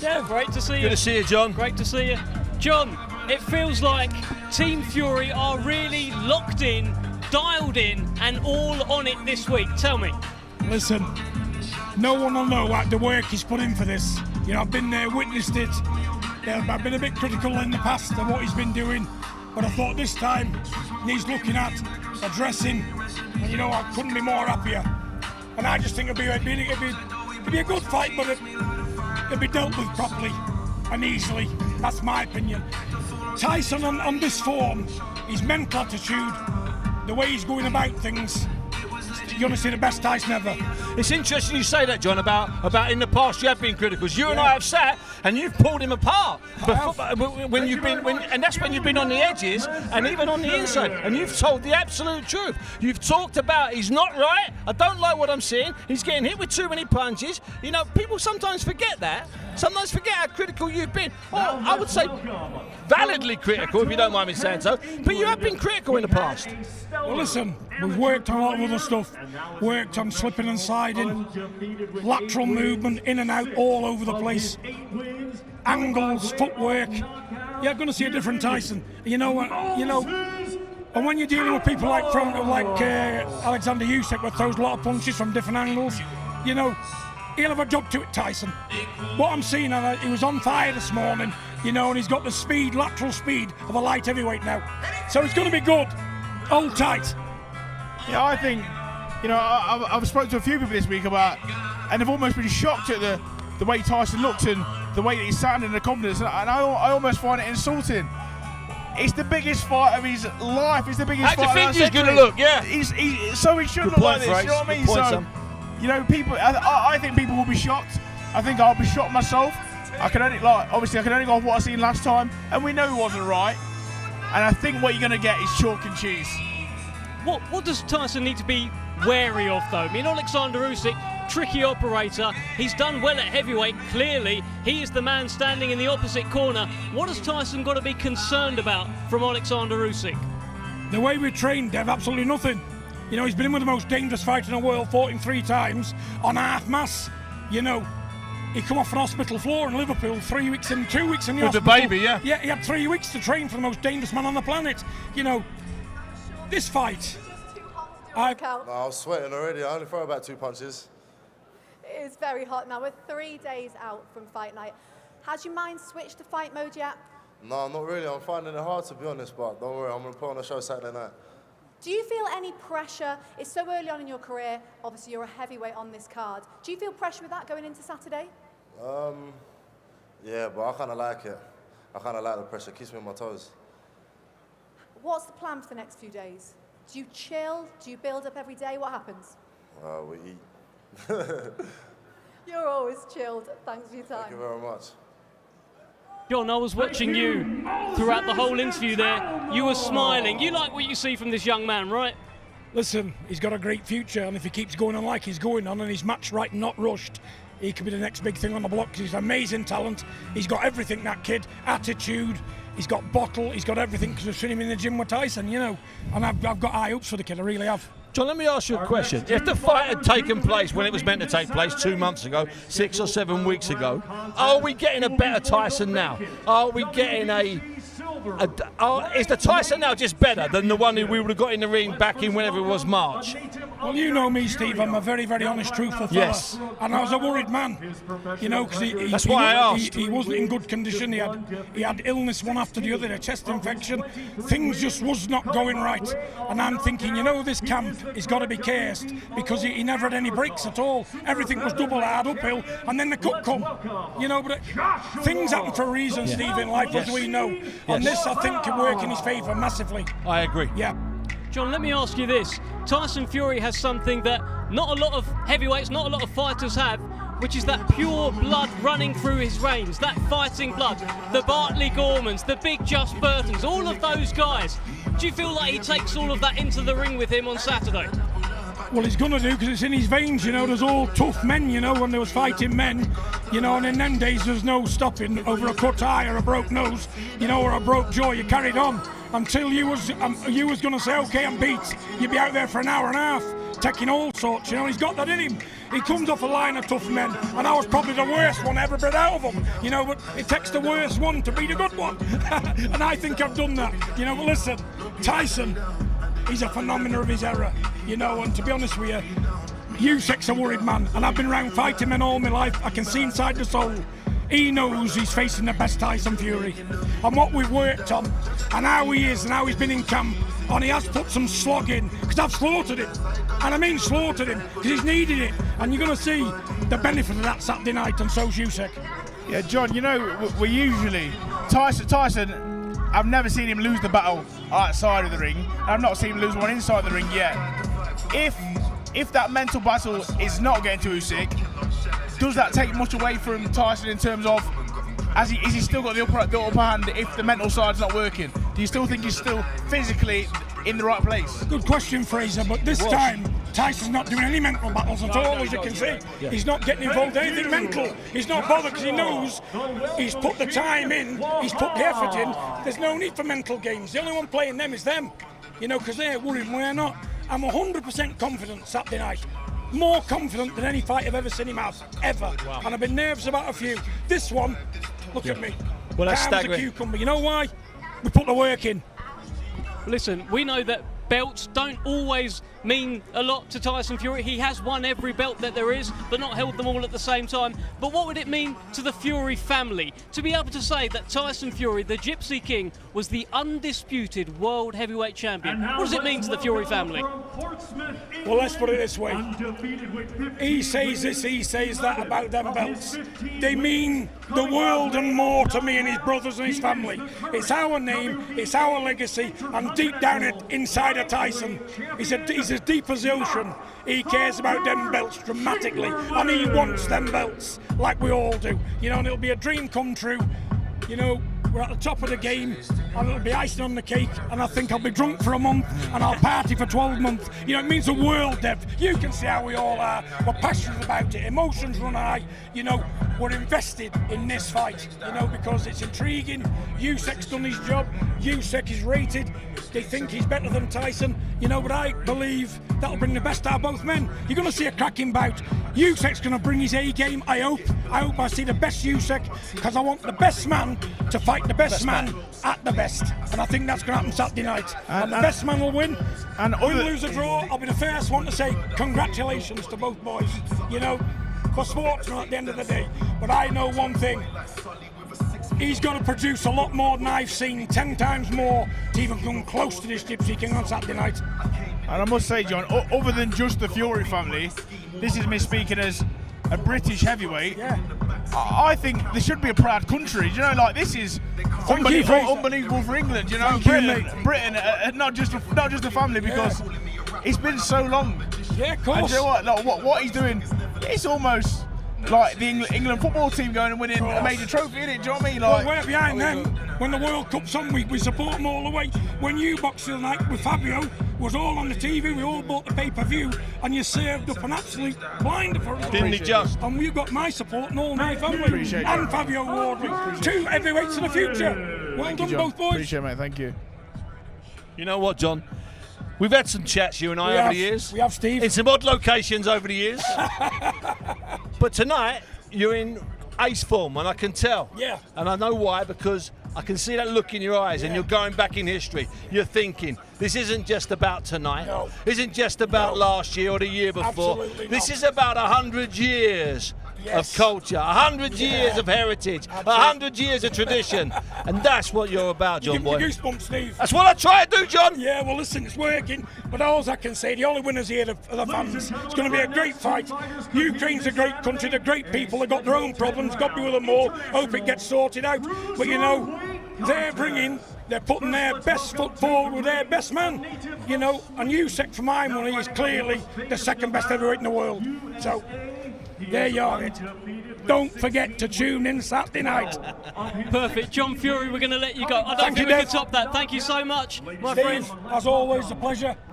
Yeah, great to see you. Good to see you, John. Great to see you. John, it feels like Team Fury are really locked in, dialed in, and all on it this week. Tell me. Listen, no one will know what the work he's put in for this. You know, I've been there, witnessed it. I've been a bit critical in the past of what he's been doing, but I thought this time he's looking at addressing, and you know, I couldn't be more happier. And I just think it'd be a good fight, but it'd be dealt with properly and easily. That's my opinion. Tyson on this form, his mental attitude, the way he's going about things, you're going to see the best Tyson ever. It's interesting you say that, John, about in the past you have been critical. You and I have sat and you've pulled him apart. And that's when you've been on the edges and even on the inside. And you've told the absolute truth. You've talked about he's not right. I don't like what I'm seeing. He's getting hit with too many punches. You know, people sometimes forget that. Sometimes forget how critical you've been. Oh, I would say validly critical, if you don't mind me saying so. But you have been critical in the past. Well, listen, we've worked on a lot of other stuff. Worked on slipping and sliding, lateral movement, in and out, all over the place. Angles, footwork. You're going to see a different Tyson. You know, and when you're dealing with people like Oleksandr Usyk, that throws a lot of punches from different angles, you know, he'll have a job to it, Tyson. What I'm seeing, he was on fire this morning, you know, and he's got the speed, lateral speed of a light heavyweight now. So it's going to be good. Hold tight. Yeah, I think, you know, I've spoken to a few people this week about, and they've almost been shocked at the way Tyson looked and the way that he's sounding and the confidence, and I almost find it insulting. It's the biggest fight of his life. It's the biggest fight of his century. He's going to look, yeah. So he should look like this, you know what I mean? So, you know, people, I think people will be shocked. I think I'll be shocked myself. I can only go off what I seen last time, and we know he wasn't right. And I think what you're going to get is chalk and cheese. What does Tyson need to be wary of, though? I mean, Oleksandr Usyk, tricky operator. He's done well at heavyweight, clearly. He is the man standing in the opposite corner. What has Tyson got to be concerned about from Oleksandr Usyk? The way we trained, Dev, absolutely nothing. You know, he's been in with the most dangerous fighter in the world, fought him 3 times on half-mass. You know, he come off an hospital floor in Liverpool 3 weeks in, 2 weeks in the hospital. With the baby, yeah. Yeah, he had 3 weeks to train for the most dangerous man on the planet. You know, this fight... I was sweating already. I only throw about 2 punches. It is very hot now. We're 3 days out from fight night. Has your mind switched to fight mode yet? No, not really. I'm finding it hard, to be honest, but don't worry, I'm going to put on a show Saturday night. Do you feel any pressure? It's so early on in your career. Obviously, you're a heavyweight on this card. Do you feel pressure with that going into Saturday? Yeah, but I kind of like it. I kind of like the pressure. It keeps me on my toes. What's the plan for the next few days? Do you chill? Do you build up every day? What happens? We eat. You're always chilled. Thanks for your time. Thank you very much. John, I was watching you throughout the whole interview there. You were smiling. You like what you see from this young man, right? Listen, he's got a great future, and if he keeps going on like he's going on and he's match right and not rushed, he could be the next big thing on the block. He's amazing talent. He's got everything, that kid. Attitude. He's got bottle. He's got everything, because we've seen him in the gym with Tyson, you know. And I've got high hopes for the kid. I really have. John, let me ask you a question. If the fight had taken place when it was meant to take place 2 months ago, 6 or 7 weeks ago, are we getting a better Tyson now? Are we getting is the Tyson now just better than the one who we would have got in the ring back in whenever it was March? Well, you know me, Steve. I'm a very, very honest, truthful fella. Yes. And I was a worried man, you know, because that's why I asked. He wasn't in good condition. He had illness one after the other, a chest infection. Things just was not going right. And I'm thinking, you know, this camp has got to be cursed, because he never had any breaks at all. Everything was double hard uphill, and then the cut come. You know, but things happen for a reason, Steve, in life, as we know. And this, I think, can work in his favour massively. I agree. Yeah. John, let me ask you this. Tyson Fury has something that not a lot of heavyweights, not a lot of fighters have, which is that pure blood running through his veins, that fighting blood. The Bartley Gormans, the big Just Burtons, all of those guys. Do you feel like he takes all of that into the ring with him on Saturday? Well, he's going to do, because it's in his veins, you know. There's all tough men, you know, when there was fighting men, you know, and in them days there's no stopping over a cut eye or a broke nose, you know, or a broke jaw. You carried on until you was going to say, okay, I'm beat. You'd be out there for an hour and a half, taking all sorts, you know. He's got that in him. He comes off a line of tough men, and I was probably the worst one ever bred out of them. You know, but it takes the worst one to be the good one. And I think I've done that. You know, but listen, Tyson, he's a phenomenon of his era. You know, and to be honest with you, Usyk's a worried man, and I've been around fighting men all my life. I can see inside the soul. He knows he's facing the best Tyson Fury. And what we've worked on, and how he is, and how he's been in camp, and he has put some slog in, because I've slaughtered him. And I mean slaughtered him, because he's needed it. And you're going to see the benefit of that Saturday night, and so's Usyk. Yeah, John, you know, we usually... Tyson, I've never seen him lose the battle outside of the ring. I've not seen him lose one inside the ring yet. If that mental battle is not getting to Usyk, does that take much away from Tyson in terms of, is he still got the upper hand if the mental side's not working? Do you still think he's still physically in the right place? Good question, Fraser, but this time Tyson's not doing any mental battles at all, as you can see. Yeah. He's not getting involved in anything mental. He's not bothered because he knows he's put the time in, he's put the effort in. There's no need for mental games. The only one playing them is them, you know, because they're worried and we're not. I'm 100% confident Saturday night. More confident than any fight I've ever seen him have, ever. Wow. And I've been nervous about a few. This one, look at me. Well, that's calm as a staggering. cucumber. You know why? We put the work in. Listen, we know that belts don't always mean a lot to Tyson Fury. He has won every belt that there is, but not held them all at the same time. But what would it mean to the Fury family to be able to say that Tyson Fury, the Gypsy King, was the undisputed world heavyweight champion? What does it mean to the Fury family? Well, let's put it this way. He says this, he says that about them belts. They mean the world and more to me and his brothers and his family. It's our name, it's our legacy, and deep down inside of Tyson, he's as deep as the ocean. He cares about them belts dramatically, and he wants them belts like we all do. You know, and it'll be a dream come true. You know, we're at the top of the game, and it'll be icing on the cake, and I think I'll be drunk for a month, and I'll party for 12 months. You know, it means the world, Dev. You can see how we all are. We're passionate about it. Emotions run high. You know, we're invested in this fight, you know, because it's intriguing. Usyk's done his job. Usyk is rated. They think he's better than Tyson, you know, but I believe that'll bring the best out of both men. You're going to see a cracking bout. Usyk's going to bring his A game, I hope. I hope I see the best Usyk, because I want the best man to fight the best man at the best. And I think that's going to happen Saturday night. And the best man will win. And win, lose or draw, I'll be the first one to say congratulations to both boys. You know, for sportsmen at the end of the day. But I know one thing. He's got to produce a lot more than I've seen, 10 times more, to even come close to this Gypsy King on Saturday night. And I must say, John, other than just the Fury family, this is me speaking as a British heavyweight. Yeah. I think there should be a proud country. You know, like this is unbelievable for England. You know, Britain, not just the family, because it's been so long. Yeah, of course. And you know what? Like, what he's doing, it's almost like the England football team going and winning a major trophy, isn't it? Do you know what I mean? Like, well, we're behind them. When the World Cup's on, we support them all the way. When you boxed the night with Fabio, was all on the TV, we all bought the pay-per-view, and you served up an absolute blinder for us. Didn't he just? And we've got my support and all my family. And Fabio Wardley. 2 heavyweights of the future. Well done, both boys. Appreciate it, mate. Thank you. You know what, John? We've had some chats, you and I, over the years. We have, Steve. In some odd locations over the years. But tonight, you're in ace form, and I can tell. Yeah. And I know why, because I can see that look in your eyes, and you're going back in history. You're thinking, this isn't just about tonight. No. Isn't just about last year or the year before. Absolutely this not. is about 100 years of culture, 100 years of heritage, 100 years of tradition. And that's what you're about, John Boy. Goosebumps, Steve. That's what I try to do, John. Yeah, well, listen, it's working. But all I can say, the only winners here are the fans. It's going to be a great fight. Ukraine's a great country, they're great people. They've got their own problems, got to be with them all. Hope it gets sorted out. But, you know, they're putting their best foot forward with their best man. You know, and Usyk, for my money, is clearly the second best heavyweight in the world. So, there you are. Don't forget to tune in Saturday night. Perfect. John Fury, we're going to let you go. I don't think we can top that. Thank you so much, my friend. As always, a pleasure.